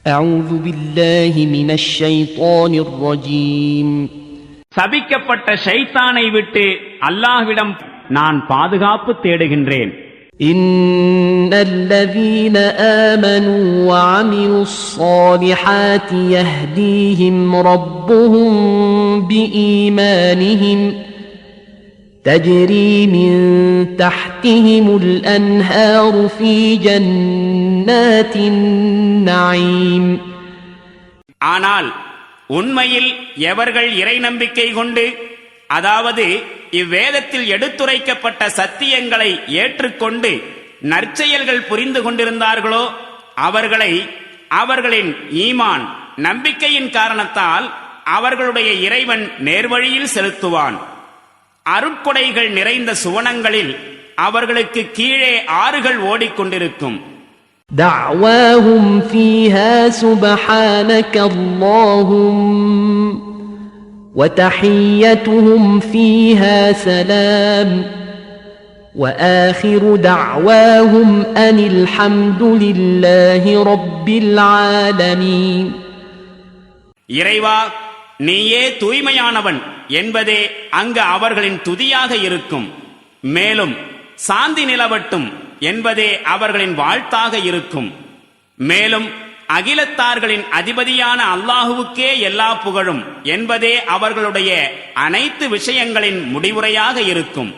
أعوذ بالله من الشيطان الرجيم. சபிக்கப்பட்ட ஷைத்தானை விட்டு அல்லாஹ்விடம் நான் பாதுகாப்பு தேடுகின்றேன். إن الذين آمنوا وعملوا الصالحات يهديهم ربهم بإيمانهم تجري من تحتهم الأنهار في جنات النعيم. ஆனால் உண்மையில் எவர்கள் இறை நம்பிக்கை கொண்டு, அதாவது இவ்வேதத்தில் எடுத்துரைக்கப்பட்ட சத்தியங்களை ஏற்றுக்கொண்டு நற்செயல்கள் புரிந்து கொண்டிருந்தார்களோ அவர்களை அவர்களின் ஈமான் நம்பிக்கையின் காரணத்தால் அவர்களுடைய இறைவன் நேர்வழியில் செலுத்துவான். அருட்கொடைகள் நிறைந்த சுவனங்களில் அவர்களுக்கு கீழே ஆறுகள் ஓடிக்கொண்டிருக்கும். دعواهم فيها سبحانك اللهم وتحيتهم فيها سلام وآخر دعواهم أن الحمد لله رب العالمين. இறைவா, நீயே தூய்மையானவன் என்பதே அங்கு அவர்களின் துதியாக இருக்கும். மேலும் சாந்தி நிலவட்டும் என்பதே அவர்களின் வாழ்த்தாக இருக்கும். மேலும் அகிலத்தார்களின் அதிபதியான அல்லாஹுவுக்கே எல்லா புகழும் என்பதே அவர்களுடைய அனைத்து விஷயங்களின் முடிவுரையாக இருக்கும்.